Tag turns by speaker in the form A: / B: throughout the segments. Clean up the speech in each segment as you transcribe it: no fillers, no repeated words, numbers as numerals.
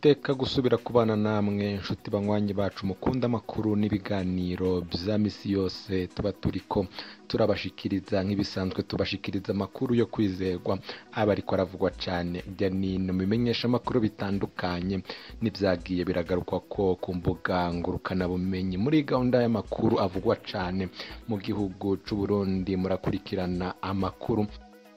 A: iteka gusubira kubana namwe inshuti banywanyi bacu mukunda amakuru n'ibiganiro bya misi yose tuba turiko turabashikiriza nk'ibisanzwe tubashikiriza amakuru yo kwizerwa aba ariko aravugwa cyane hirya no bimenyesha amakuru bitandukanye n'ibyagiye biragaruka ko ku mbuga ngurukana bumenyi muri gahunda y'amakuru avugwa cyane mu gihugu cy'u Burundi. Murakurikirana amakuru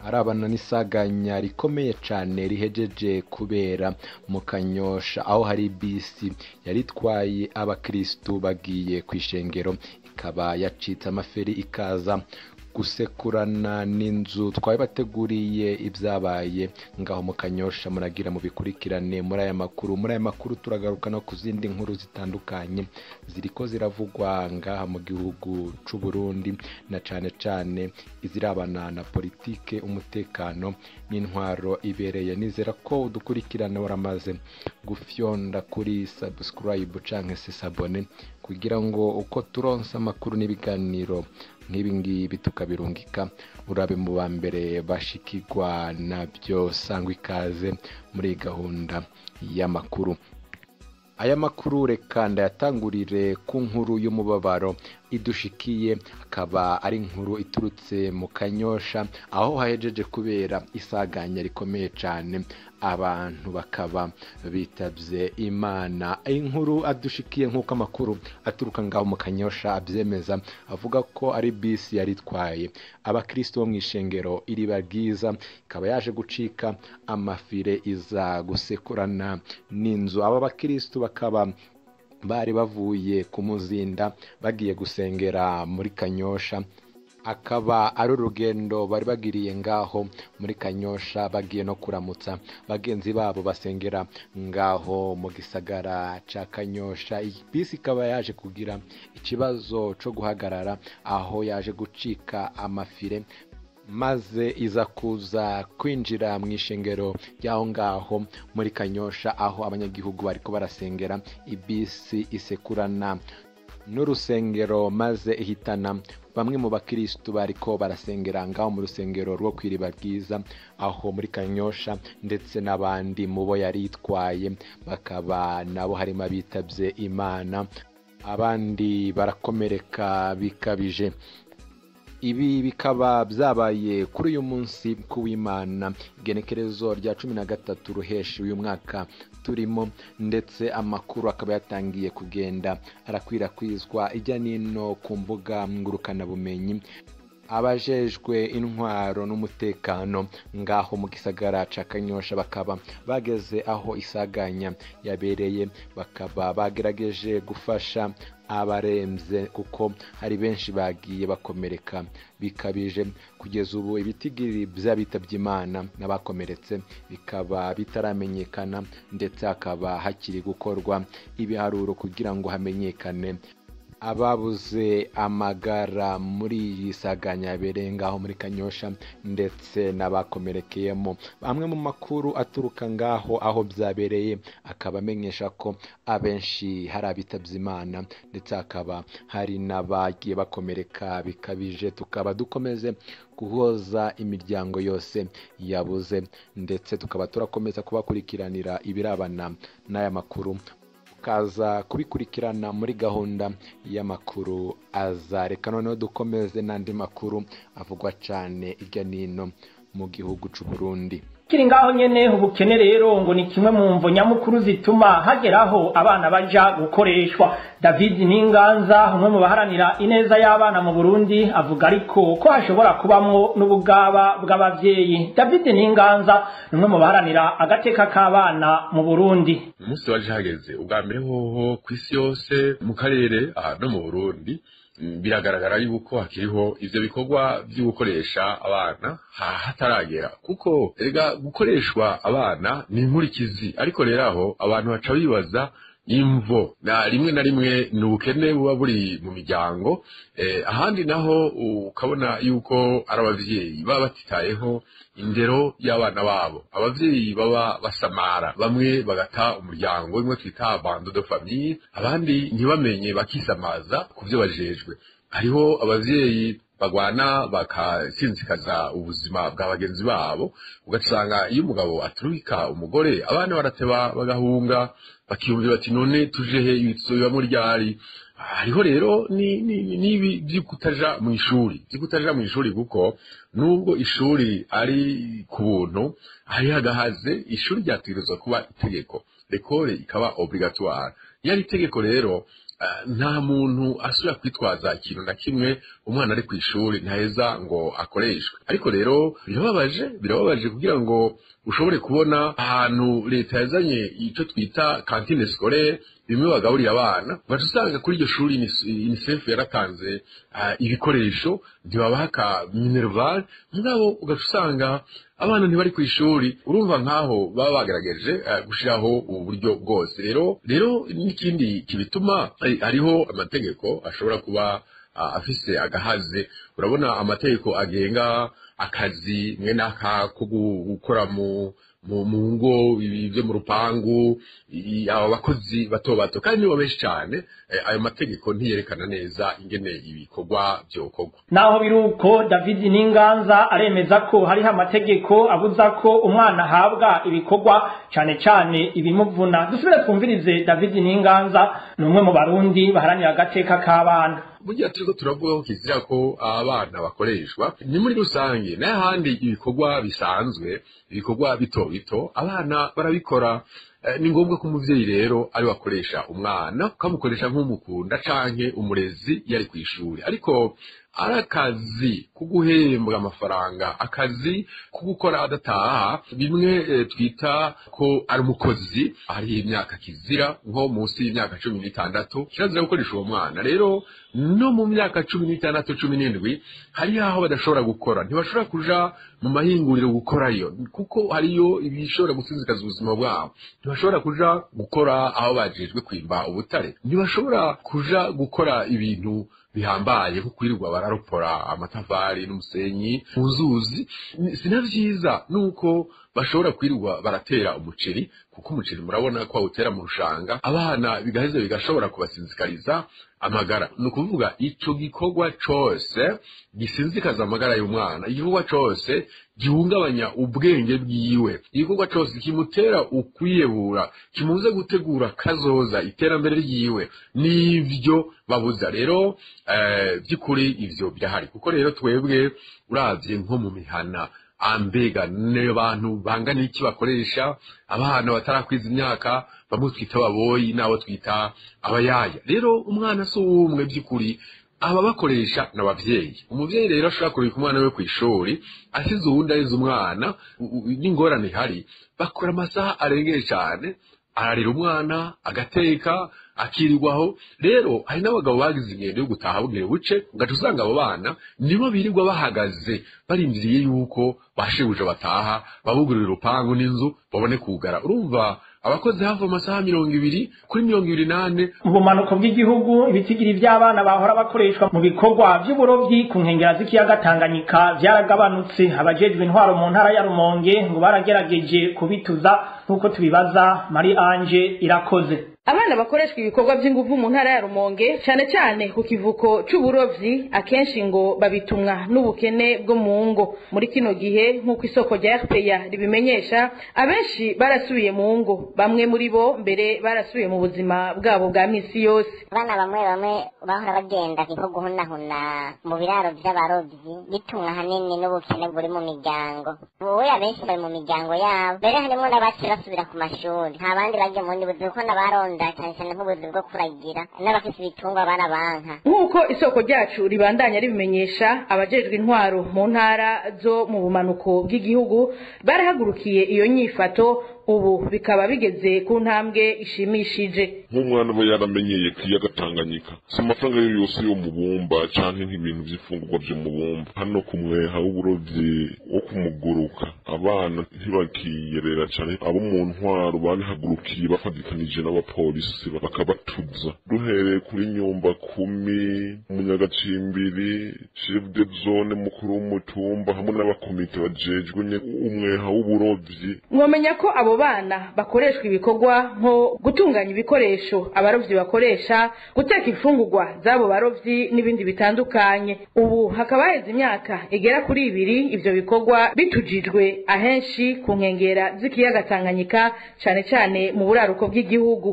A: arabana n'isaganya rikomeye cyane rihejeje kubera mu Kanyosha, aho hari bisi yaritwaye abakristu bagiye kwishengero ikaba yacitse amaferi ikaza gusekurana n'inzu twari bateguriye ibyabaye ngaho mu Kanyosha. Muragira mu bikurikirane muri aya makuru turagaruka no ku zindi nkuru zitandukanye ziriko ziravugwa ngaha mu gihugu cy'u Burundi, na cyane izirabana na politike, umutekano n'intwaro ibereye. Nizera ko udukurikirana waramaze gufyonda kuri subscribe canke se sabone kugira ngo uko turonsa amakuru n'ibiganiro nk'ibingibi tukabirungika urabe mu ba mbere bashikirwa nabyo. Sangwa ikaze muri gahunda y'amakuru. Aya makuru reka ndayatangurire ku nkuru y'umubabaro idushikiye, akaba ari inkuru iturutse mu Kanyosha aho hahejeje kubera isaganya rikomeye cyane, abantu bakaba bitavye Imana. Inkuru adushikiye nk'uko amakuru aturuka ngaho mu Kanyosha abyemeza, avuga ko ari bisi yaritwaye abakristo bo mw'ishengero iriba ryiza, ikaba yaje gucika amafire iza gusekurana n'inzu. Aba bakristo bakaba bari bavuye ku muzinda bagiye gusengera muri Kanyosha, akaba ari urugendo bari bagiriye ngaho muri Kanyosha bagiye no kuramutsa bagenzi babo basengera ngaho mu gisagara ca Kanyosha. Iyi bisi ikaba yaje kugira ikibazo cyo guhagarara aho yaje gucika amafire maze iza kuza kwinjira mu ishengero y'aho ngaho muri Kanyosha, aho abanyagihugu bariko barasengera. Ibisi isekurana n'urusengero maze ihitana bamwe mu bakristu bariko barasengera ngaho mu rusengero rwo kwiriba ryiza aho muri Kanyosha, ndetse n'abandi mu bo yari itwaye bakaba nabo harimo abitavye Imana, abandi barakomereka bikabije. Ibi bikaba byabaye kuri uyu munsi kuw'Imana igenekerezo rya 13 ruheshi uyu mwaka turimo, ndetse amakuru akaba yatangiye kugenda arakwirakwizwa ijya nino ku mbuga ngurukana bumenyi. Abajejwe intwaro n'umutekano ngaho mu gisagara ca Kanyosha bakaba bageze aho isaganya yabereye, bakaba bagerageje gufasha abaremze kuko hari benshi bagiye bakomereka bikabije. Kugeza ubu ibitigiri by'abitavye Imana n'abakomeretse bikaba bitaramenyekana, ndetse hakaba hakiri gukorwa ibiharuro kugira ngo hamenyekane ababuze amagara muri iyi saganya yabereye ngaho muri Kanyosha ndetse n'abakomerekeyemo. Bamwe mu makuru aturuka ngaho aho byabereye akaba amenyesha ko abenshi hari abitavye Imana, ndetse hakaba hari n'abagiye bakomereka bikabije. Tukaba dukomeze guhoza imiryango yose yabuze, ndetse tukaba turakomeza kubakurikiranira ibirabana n'aya makuru, kaza kubikurikirana muri gahunda y'amakuru aza. Reka noneho dukomeze n'andi makuru avugwa cyane hirya nino mu gihugu cy'u Burundi.
B: Kiri ngaho nyene ubukene rero ngo ni kimwe mu mvo nyamukuru zituma hageraho abana baja gukoreshwa. David Ninganza, umwe mu baharanira ineza y'abana mu Burundi, avuga ariko ko hashobora kubamwo n'ubugaba bw'abavyeyi. David Ninganza umwe mu baharanira agateka k'abana mu Burundi.
C: Umunsi waje hageze ubwa mbere hoho kw'isi yose mu karere no mu Burundi biragaragara yuko hakiriho ivyo bikorwa byo gukoresha abana hataragera, kuko ega gukoreshwa abana ni inkurikizi. Ariko rero aho abantu baca bibaza imvo na rimwe n'ubukene buba buri mu miryango, ahandi naho ukabona yuko ari abavyeyi baba batitayeho indero y'abana babo. Abavyeyi baba basamara, bamwe bagata umuryango, imwe twita abandon de famille, abandi ntibamenye bakisamaza kuvyo bajejwe. Hariho abavyeyi bagwana bakasinzikaza ubuzima bwa bagenzi babo, ugasanga iyo umugabo aturika umugore abana barateba bagahunga bakiyumvira bati none tujehe ibitsoyo muri ryari. Hariho rero nibi by'ukutaja mu ishuri kuko nubwo ishuri ari ku buntu hari hagahaze ishuri ryategerezwa kuba itegeko, l'école ikaba obligatoire. Yari itegeko rero nta muntu asubira kwitwaza ikintu na kimwe umwana ari ku ishuri ntaheza ngo akoreshwe. Ariko rero birababaje kugira ngo ushobore kubona ahantu leta yazanye icyo twita cantine scolaire bimwe bagaburira abana, ugasanga kuri iryo shuri UNICEF yaratanze ibikoresho ntibabaha ka minerval, mugabo ugasanga abana ntibari ku ishuri. Urumva nkaho baba bagerageje gushiraho ubu buryo bwose. Rero n'ikindi kibituma hariho amategeko ashobora kuba afise agahaze. Urabona amategeko agenga akazi mwe naka ko gukora mu ngo ibyo mu rupangu, aba bakozi bato kandi nibo benshi cyane. Ayo mategeko ntiyerekana neza ingene ibikorwa byokorwa.
B: Naho biruko David Ninganza aremeza ko hariho amategeko abuza ko umwana ahabwa ibikorwa cyane ibimuvuna. Dusubire twumvirize David Ninganza, numwe mu barundi baharanira agateka k'abana.
C: Burya turiko turavuga ko kizira ko abana bakoreshwa ni muri rusange, n'ahandi ibikorwa bisanzwe, ibikorwa bito abana barabikora. Ni ngombwa ko umuvyeyi rero ari wakoresha umwana, ukamukoresha nk'umukunda canke umurezi yari ku ishuri. Ariko arakazi kuguhembwa amafaranga, akazi kugukora adataha, bimwe twita ko ari umukozi, hari imyaka kizira nko munsi y'imyaka 16 kirazira gukoresha uwo mwana. Rero no mu myaka 16 17 hari aho badashobora gukora, ntibashobora kuja mu mahinguriro gukorayo kuko hariyo ibishobora gusinzikaza ubuzima bwabo. Ntibashobora kuja gukora aho bajejwe kwimba ubutare, ntibashobora kuja gukora ibintu bihambaye nko kwirirwa bararopora amatafari n'umusenyi mu nzuzi. Sinavyiza nuko bashobora kwirirwa baratera umuceri, kuko umuceri murabona ko awutera mu rushanga, abana bigaheze bigashobora kubasinzikariza amagara. Nukuvuga ico gikorwa cose gisinzikaza amagara y'umwana, igikorwa cose gihungabanya ubwenge bwiwe, igikorwa cose kimutera ukwiyebura, kimuze gutegura kazoza iterambere ryiwe, nivyo babuza. Rero by'ukuri ivyo byahari, kuko rero twebwe uravye nko mu mihana ambega n'abantu bangana iki bakoresha abana batarakwiza imyaka, bamwe twita ababoyi nabo twita abayaya. Rero umwana so umwe by'ukuri aba bakoresha n'abavyeyi. Umuvyeyi rero ashobora kurika umwana we ku ishuri asize uwundi arize umwana, n'ingorane hari bakora amasaha arengeye cyane, ararira umwana agateka akirirwaho. Rero hari n'abagabo bagize ingendo yo gutaha bugire buce, ugaca usanga abo bana nibo birirwa bahagaze barindiriye yuko bashebuje bataha, babugurira urupangu n'inzu babone kugara. Urumva abakozi hafi amasaha 200 kuri 28.
B: Mu bumanuko bw'igihugu ibitigiri by'abana bahora bakoreshwa mu bikorwa by'uburovyi ku nkengera z'ikiyaga Tanganyika byaragabanutse. Abajejwe intwaro mu ntara ya Rumonge ngo baragerageje kubituza, nkuko tubibaza Marie Ange Irakoze.
D: Abana bakoreshwa ibikorwa by'inguvu mu ntara ya Rumonge cyane ku kivuko c'uburovyi akenshi ngo babitumwa n'ubukene bwo mu ngo. Muri kino gihe nk'uko isoko rya RPA ribimenyesha, abenshi barasubiye mu ngo, bamwe muri bo mbere barasubiye mu buzima bwabo bwa misi yose.
E: Abana bamwe bahora bagenda nko guhunahuna mu biraro by'abarovyi bitumwa hanini n'ubukene buri mu miryango. Wowe abenshi bari mu miryango yabo, mbere harimo n'abaci basubira ku mashuri, nta bandi bagiye mu bundi buzima ko n'abaronda cyane nk'ubuzi bwo kuragira n'abafite ibitungwa barabanka.
D: Nk'uko isoko ryacu ribandanya ribimenyesha, abajejwe intwaro mu ntara zo mu bumanuko bw'igihugu barahagurukiye iyo nyifato, ubu bikaba bigeze ku ntambwe ishimishije.
F: Nk'umwana aba yaramenyeye kiyaga Tanganyika, si amafaranga yose yo mu bumba canke nk'ibintu vy'ifungurwa vyo mu bumba. Hano kumweha w'uburovyi wo kumuguruka abana ntibakiyerera cane. Abo mu ntwaro babihagurukiye bafadikanije n'abapolisi bakabatuza, duhereye kuri Nyumba 10, Munyagacimbiri, chef de zone, mukuru w'umutumba hamwe n'abakomite bajejwe umweha w'uburovyi.
D: Mwomenya ko abo bana bakoreshwa ibikorwa nko gutunganya ibikoresho ibikoresho abarovyi bakoresha, guteka imfungurwa z'abo barovyi n'ibindi bitandukanye. Ubu hakaba haheze imyaka igera kuri 2 ivyo bikorwa bitujijwe ahenshi ku nkengera z'ikiyaga Tanganyika, cane cane mu buraruko bw'igihugu.